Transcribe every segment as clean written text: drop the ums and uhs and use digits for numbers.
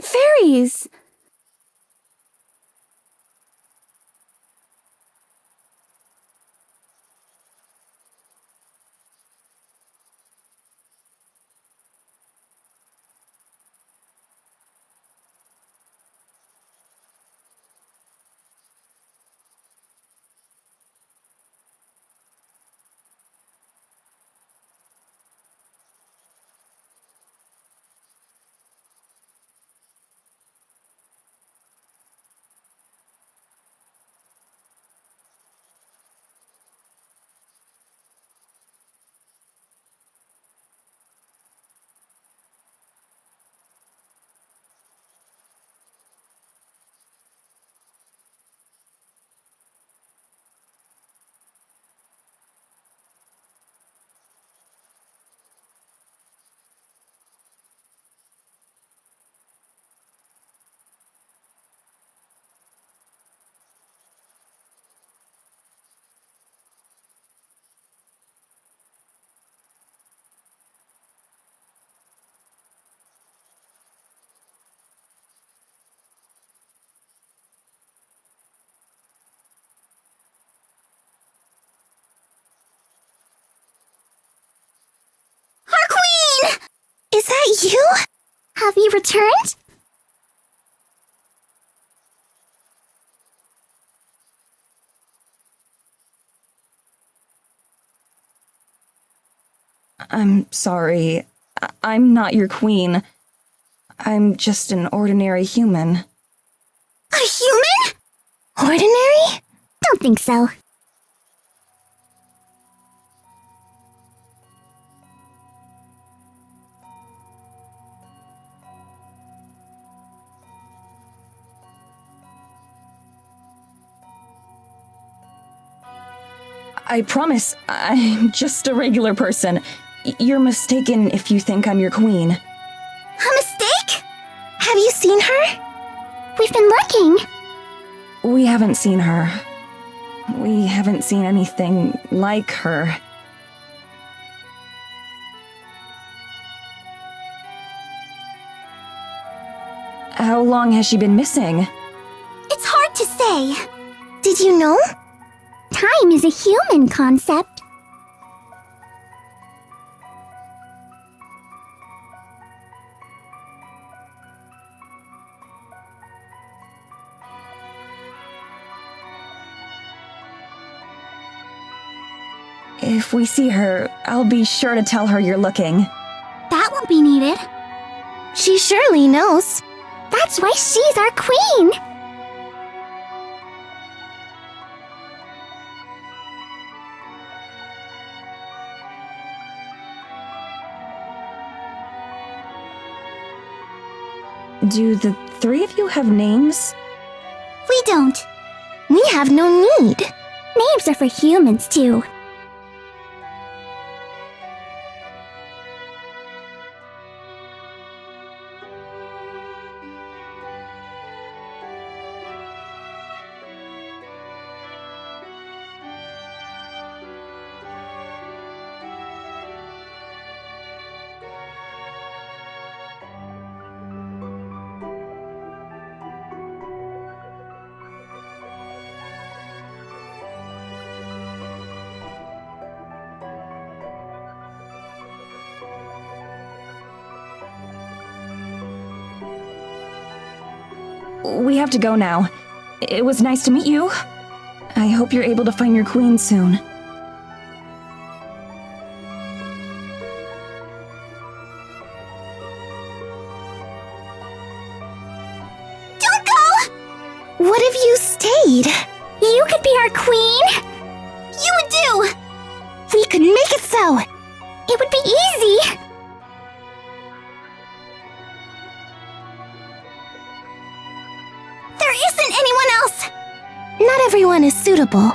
Fairies! Is that you? Have you returned? I'm sorry. I'm not your queen. I'm just an ordinary human. A human? Ordinary? Don't think so. I promise, I'm just a regular person. You're mistaken if you think I'm your queen. A mistake? Have you seen her? We've been looking. We haven't seen her. We haven't seen anything like her. How long has she been missing? It's hard to say. Did you know? Time is a human concept. If we see her, I'll be sure to tell her you're looking. That won't be needed. She surely knows. That's why she's our queen. Do the three of you have names? We don't. We have no need. Names are for humans, too. We have to go now. It was nice to meet you. I hope you're able to find your queen soon. Don't go! What if you stayed? You could be our queen. You would do. We could make it so. It would be easy. There isn't anyone else. Not everyone is suitable.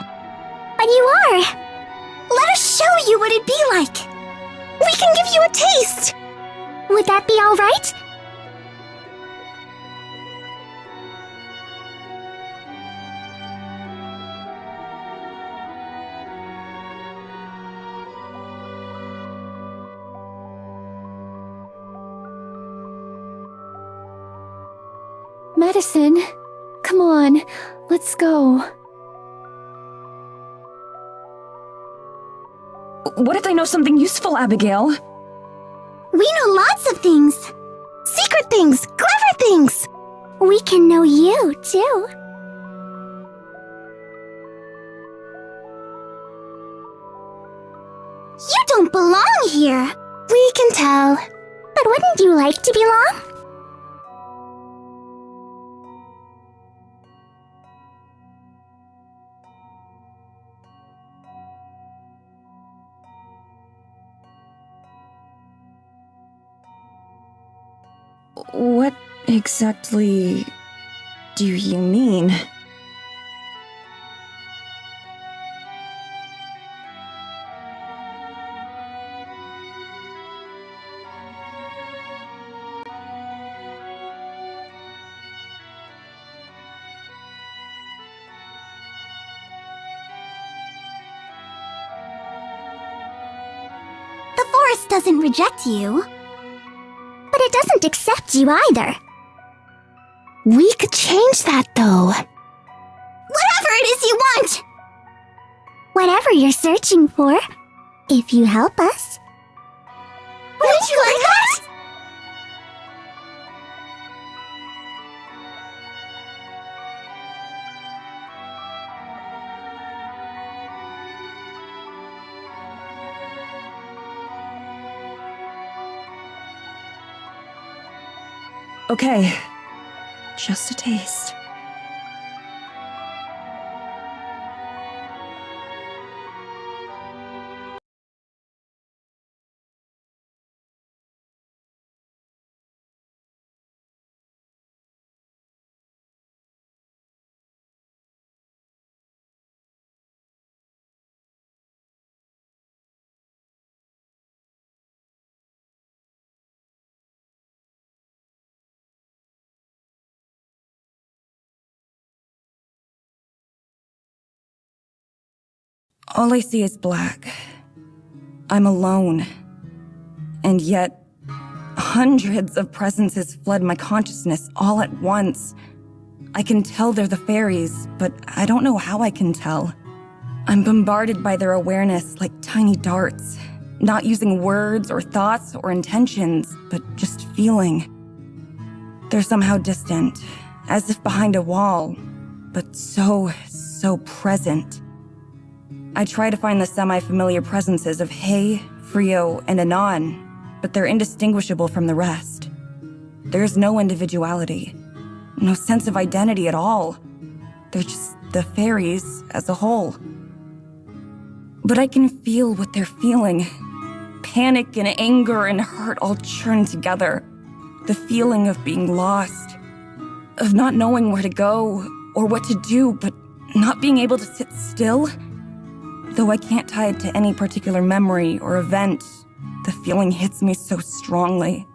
But you are. Let us show you what it'd be like. We can give you a taste. Would that be all right? Madison, come on, let's go. What if they know something useful, Abigail? We know lots of things. Secret things, clever things. We can know you, too. You don't belong here. We can tell. But wouldn't you like to belong? What exactly do you mean? The forest doesn't reject you. But it doesn't accept you either. We could change that, though. Whatever it is you want! Whatever you're searching for, if you help us. Wouldn't you like that? Okay, just a taste. All I see is black. I'm alone. And yet, hundreds of presences flood my consciousness all at once. I can tell they're the fairies, but I don't know how I can tell. I'm bombarded by their awareness like tiny darts, not using words or thoughts or intentions, but just feeling. They're somehow distant, as if behind a wall, but so present. I try to find the semi-familiar presences of Hey, Frio, and Anon, but they're indistinguishable from the rest. There's no individuality, no sense of identity at all. They're just the fairies as a whole. But I can feel what they're feeling. Panic and anger and hurt all churned together. The feeling of being lost, of not knowing where to go or what to do, but not being able to sit still. Though I can't tie it to any particular memory or event, the feeling hits me so strongly,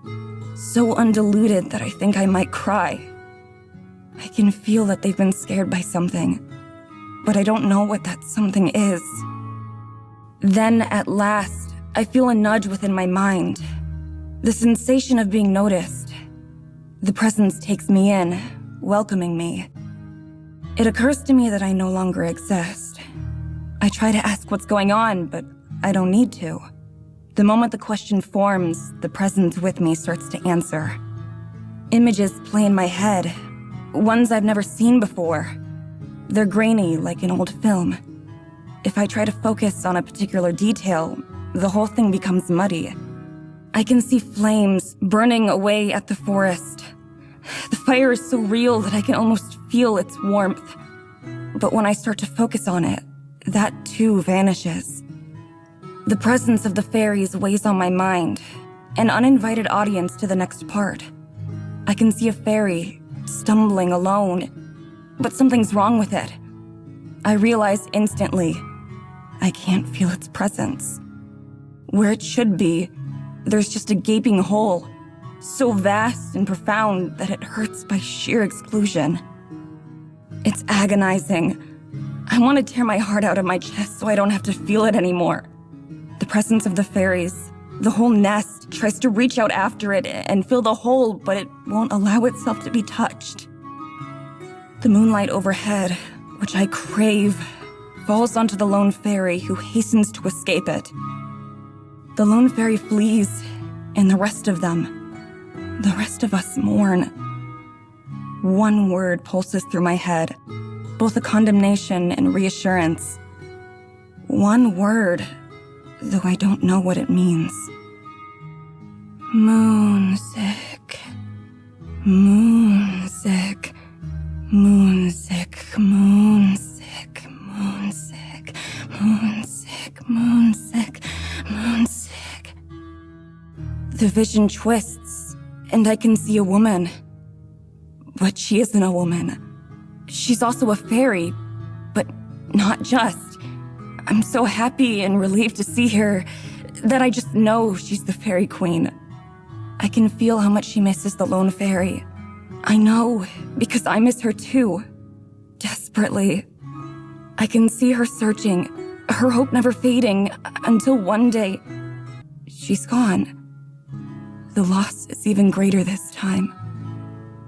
so undiluted that I think I might cry. I can feel that they've been scared by something, but I don't know what that something is. Then, at last, I feel a nudge within my mind, the sensation of being noticed. The presence takes me in, welcoming me. It occurs to me that I no longer exist. I try to ask what's going on, but I don't need to. The moment the question forms, the presence with me starts to answer. Images play in my head, ones I've never seen before. They're grainy like an old film. If I try to focus on a particular detail, the whole thing becomes muddy. I can see flames burning away at the forest. The fire is so real that I can almost feel its warmth. But when I start to focus on it, that too vanishes. The presence of the fairies weighs on my mind, an uninvited audience to the next part. I can see a fairy stumbling alone, but something's wrong with it. I realize instantly, I can't feel its presence. Where it should be, there's just a gaping hole, so vast and profound that it hurts by sheer exclusion. It's agonizing. I want to tear my heart out of my chest so I don't have to feel it anymore. The presence of the fairies, the whole nest, tries to reach out after it and fill the hole, but it won't allow itself to be touched. The moonlight overhead, which I crave, falls onto the lone fairy who hastens to escape it. The lone fairy flees, and the rest of us mourn. One word pulses through my head, both a condemnation and reassurance. One word, though I don't know what it means. Moonsick, moonsick, moonsick, moonsick, moonsick, moonsick, moonsick, moonsick. The vision twists, and I can see a woman. But she isn't a woman. She's also a fairy, but not just. I'm so happy and relieved to see her that I just know she's the fairy queen. I can feel how much she misses the lone fairy. I know, because I miss her too. Desperately. I can see her searching, her hope never fading, until one day, she's gone. The loss is even greater this time.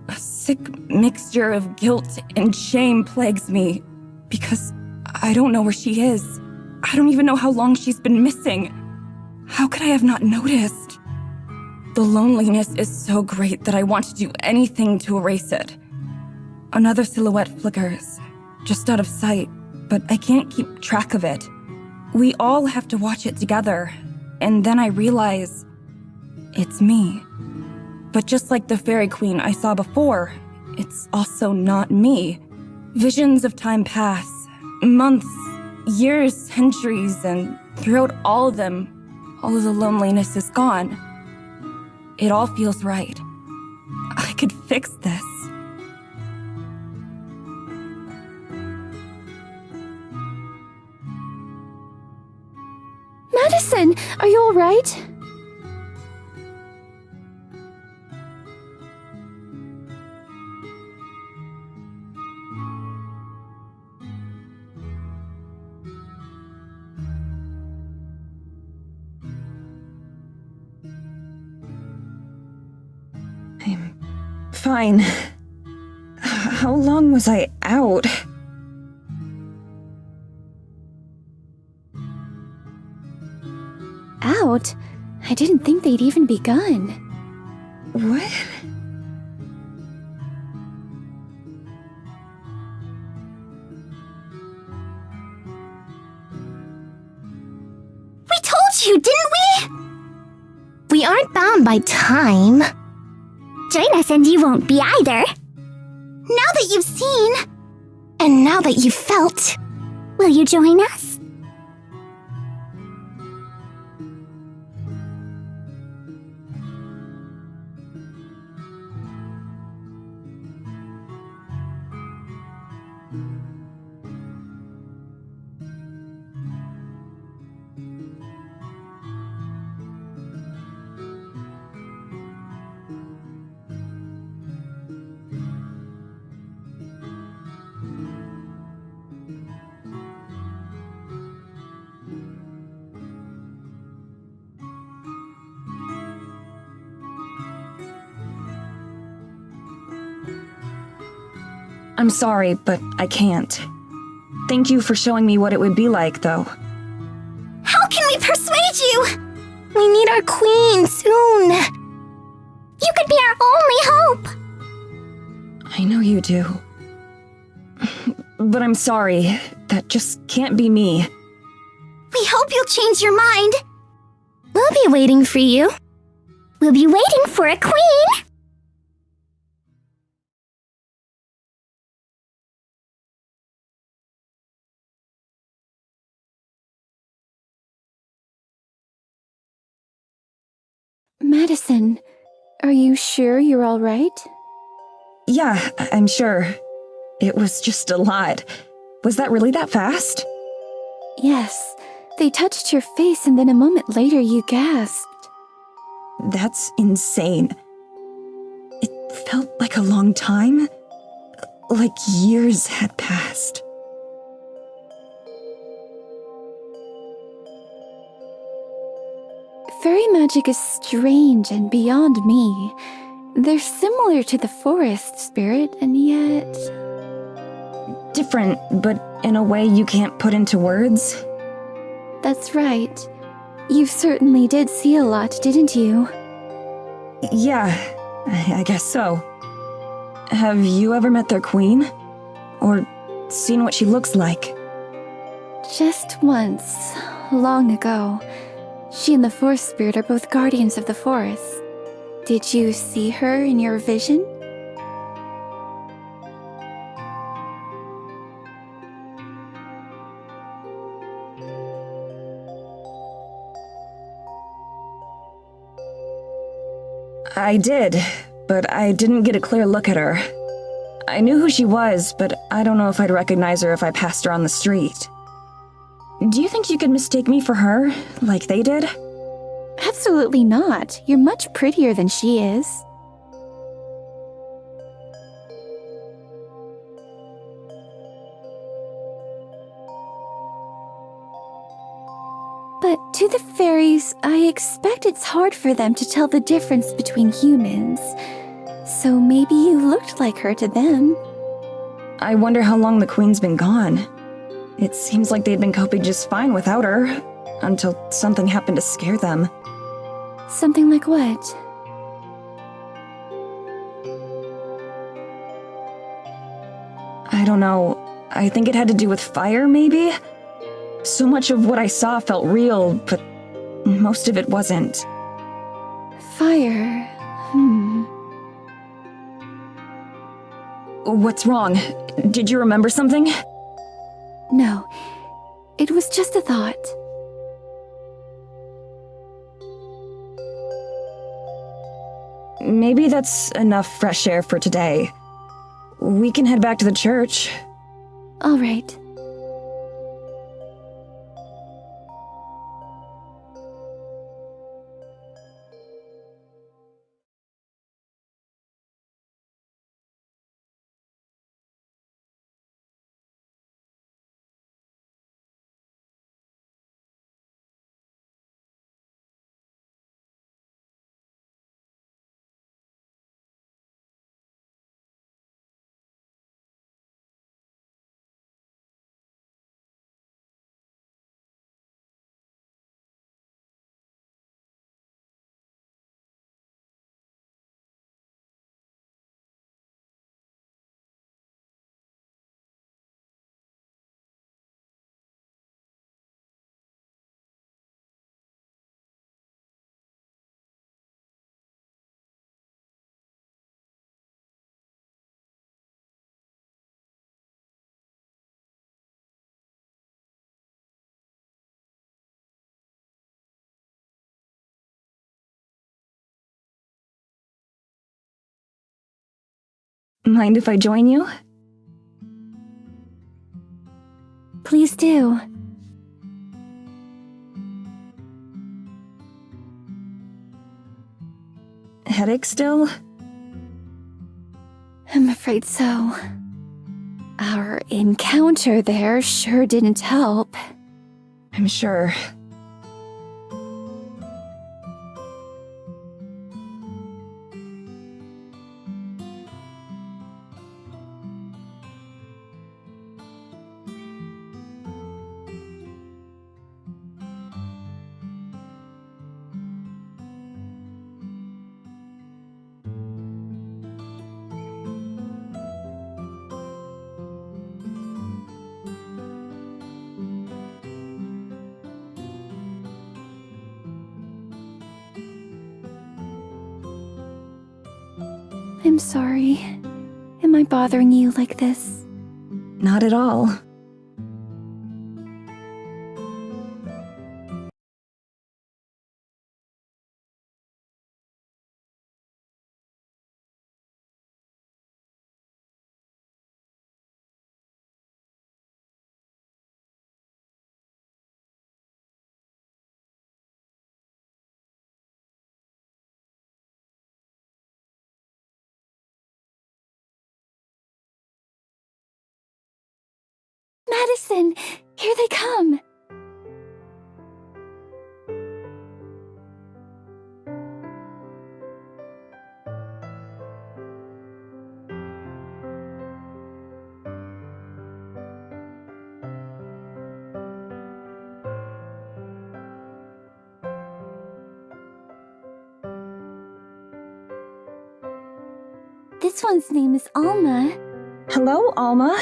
A sick mixture of guilt and shame plagues me, because I don't know where she is. I don't even know how long she's been missing. How could I have not noticed? The loneliness is so great that I want to do anything to erase it. Another silhouette flickers, just out of sight, but I can't keep track of it. We all have to watch it together, and then I realize it's me. But just like the fairy queen I saw before, it's also not me. Visions of time pass, months, years, centuries, and throughout all of them, all of the loneliness is gone. It all feels right. I could fix this. Madison, are you all right? I'm fine. How long was I out? Out? I didn't think they'd even begun. What? We told you, didn't we? We aren't bound by time. Join us and you won't be either. Now that you've seen, and now that you've felt, will you join us? I'm sorry, but I can't. Thank you for showing me what it would be like, though. How can we persuade you? We need our queen soon. You could be our only hope. I know you do. But I'm sorry. That just can't be me. We hope you'll change your mind. We'll be waiting for you. We'll be waiting for a queen. Madison, are you sure you're all right? Yeah, I'm sure. It was just a lot. Was that really that fast? Yes. They touched your face and then a moment later you gasped. That's insane. It felt like a long time. Like years had passed. Fairy magic is strange and beyond me. They're similar to the forest spirit, and yet... different, but in a way you can't put into words. That's right. You certainly did see a lot, didn't you? Yeah, I guess so. Have you ever met their queen? Or seen what she looks like? Just once, long ago. She and the Forest Spirit are both guardians of the forest. Did you see her in your vision? I did, but I didn't get a clear look at her. I knew who she was, but I don't know if I'd recognize her if I passed her on the street. Do you think you could mistake me for her, like they did? Absolutely not. You're much prettier than she is. But to the fairies, I expect it's hard for them to tell the difference between humans. So maybe you looked like her to them. I wonder how long the queen's been gone. It seems like they'd been coping just fine without her, until something happened to scare them. Something like what? I don't know. I think it had to do with fire, maybe? So much of what I saw felt real, but most of it wasn't. Fire. What's wrong? Did you remember something? No, it was just a thought. Maybe that's enough fresh air for today. We can head back to the church. All right. Mind if I join you? Please do. Headache still? I'm afraid so. Our encounter there sure didn't help. I'm sure. I'm sorry. Am I bothering you like this? Not at all. Madison! Here they come! This one's name is Alma. Hello, Alma.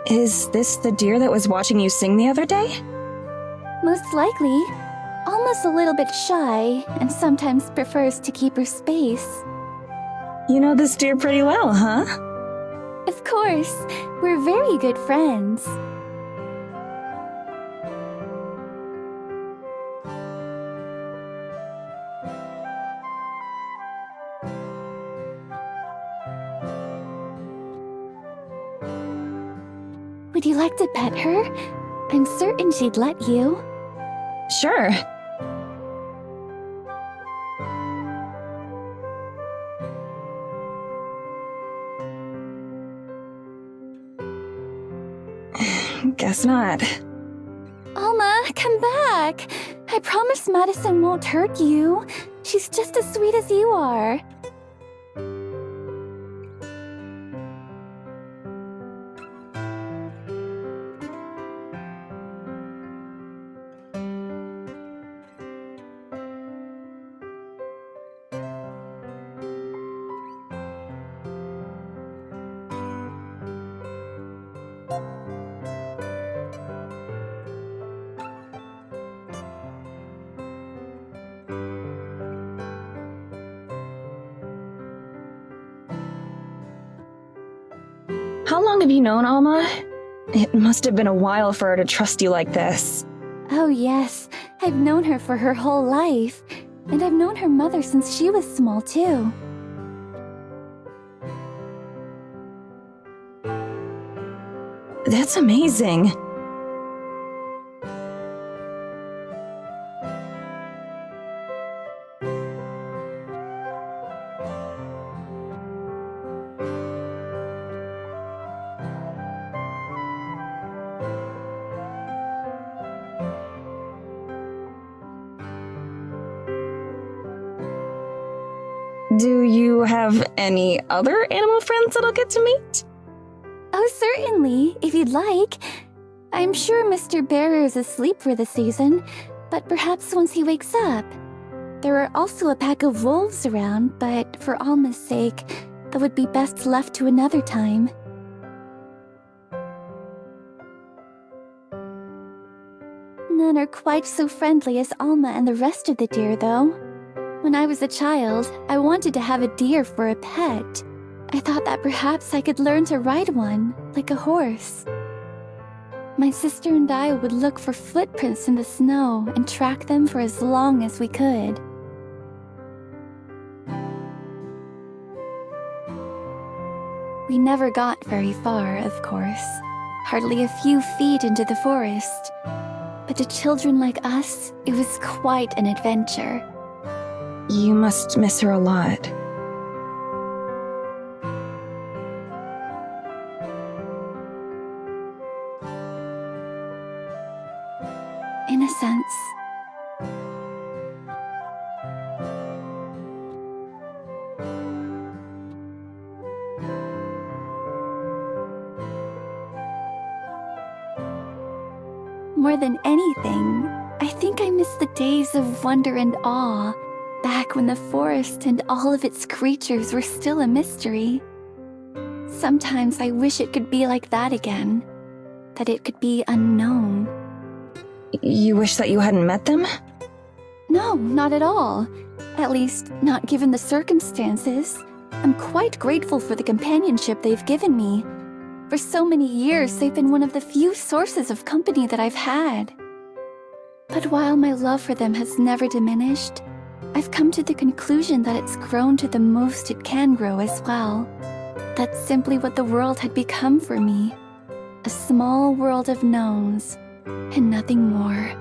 Is this the deer that was watching you sing the other day? Most likely. Alma's a little bit shy and sometimes prefers to keep her space. You know this deer pretty well, huh? Of course, we're very good friends. Would you like to pet her? I'm certain she'd let you. Sure. Guess not. Alma, come back! I promise Madison won't hurt you. She's just as sweet as you are. How long have you known Alma? It must have been a while for her to trust you like this. Oh yes, I've known her for her whole life. And I've known her mother since she was small too. That's amazing. Do you have any other animal friends that I'll get to meet? Oh, certainly, if you'd like. I'm sure Mr. Bearer is asleep for the season, but perhaps once he wakes up. There are also a pack of wolves around, but for Alma's sake, that would be best left to another time. None are quite so friendly as Alma and the rest of the deer, though. When I was a child, I wanted to have a deer for a pet. I thought that perhaps I could learn to ride one, like a horse. My sister and I would look for footprints in the snow and track them for as long as we could. We never got very far, of course. Hardly a few feet into the forest. But to children like us, it was quite an adventure. You must miss her a lot. In a sense. More than anything, I think I miss the days of wonder and awe, back when the forest and all of its creatures were still a mystery. Sometimes I wish it could be like that again, that it could be unknown. You wish that you hadn't met them? No, not at all. At least, not given the circumstances. I'm quite grateful for the companionship they've given me. For so many years, they've been one of the few sources of company that I've had. But while my love for them has never diminished, I've come to the conclusion that it's grown to the most it can grow as well. That's simply what the world had become for me. A small world of knowns, and nothing more.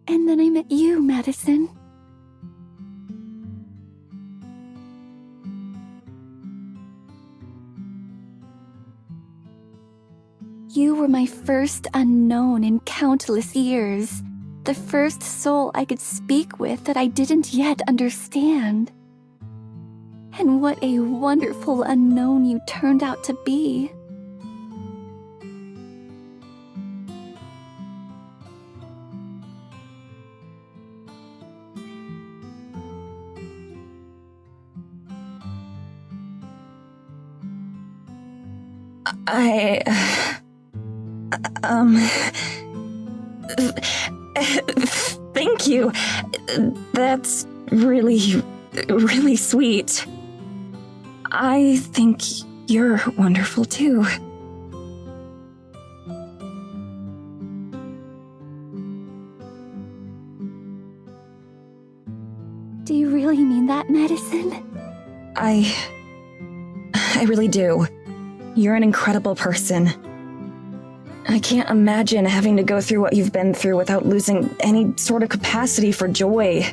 And then I met you, Madison. You were were my first unknown in countless years. The first soul I could speak with that I didn't yet understand. And what a wonderful unknown you turned out to be. Thank you. That's really, really sweet. I think you're wonderful too. Do you really mean that, Madison? I really do. You're an incredible person. I can't imagine having to go through what you've been through without losing any sort of capacity for joy.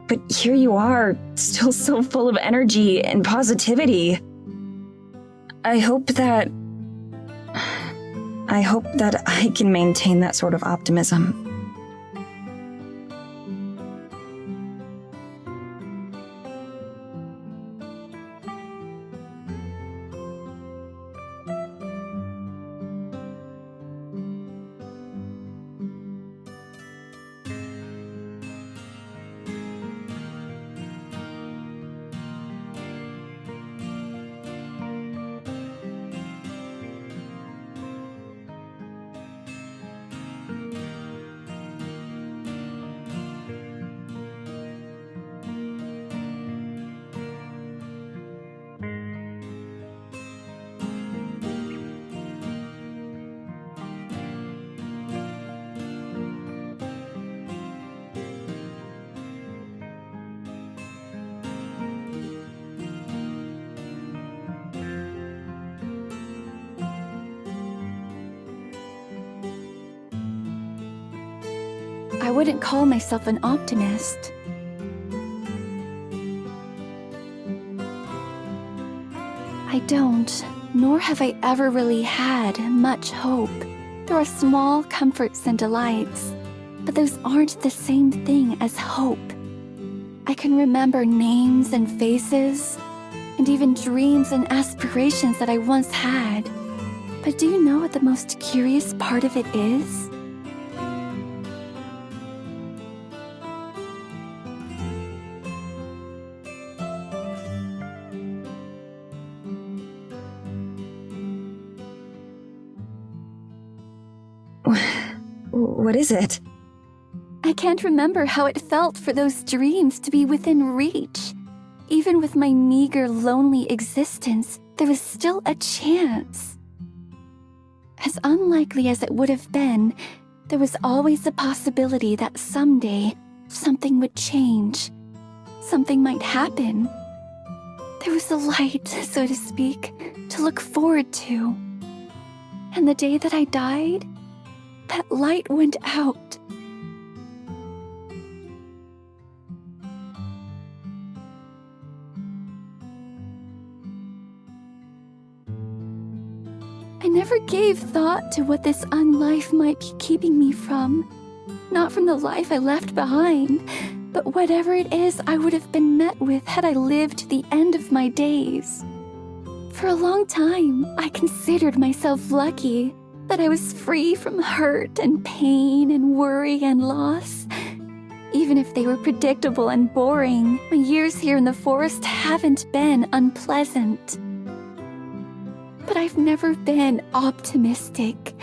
But here you are, still so full of energy and positivity. I hope that I can maintain that sort of optimism. I wouldn't call myself an optimist. I don't, nor have I ever really had much hope. There are small comforts and delights, but those aren't the same thing as hope. I can remember names and faces, and even dreams and aspirations that I once had. But do you know what the most curious part of it is? What is it? I can't remember how it felt for those dreams to be within reach. Even with my meager, lonely existence, there was still a chance. As unlikely as it would have been, there was always a possibility that someday something would change. Something might happen. There was a light, so to speak, to look forward to. And the day that I died, that light went out. I never gave thought to what this unlife might be keeping me from. Not from the life I left behind, but whatever it is I would have been met with had I lived to the end of my days. For a long time, I considered myself lucky that I was free from hurt and pain and worry and loss. Even if they were predictable and boring, my years here in the forest haven't been unpleasant. But I've never been optimistic.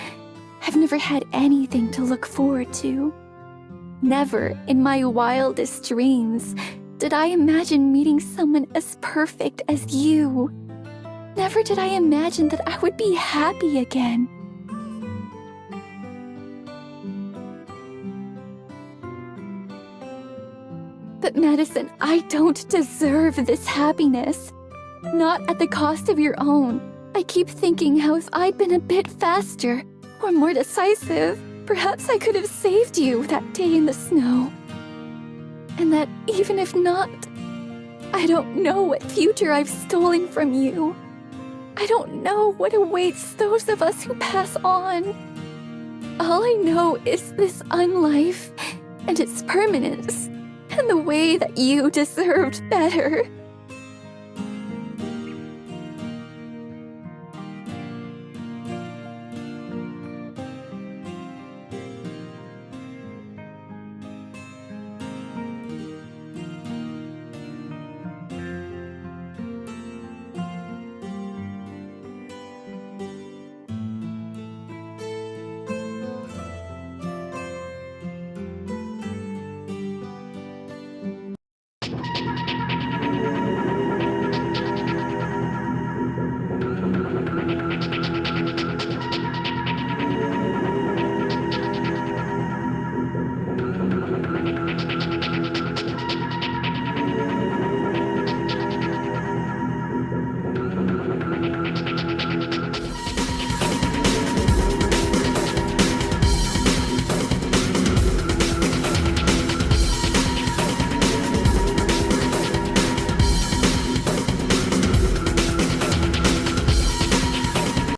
I've never had anything to look forward to. Never in my wildest dreams did I imagine meeting someone as perfect as you. Never did I imagine that I would be happy again. But Madison, I don't deserve this happiness. Not at the cost of your own. I keep thinking how if I'd been a bit faster or more decisive, perhaps I could have saved you that day in the snow. And that even if not, I don't know what future I've stolen from you. I don't know what awaits those of us who pass on. All I know is this unlife and its permanence, and the way that you deserved better.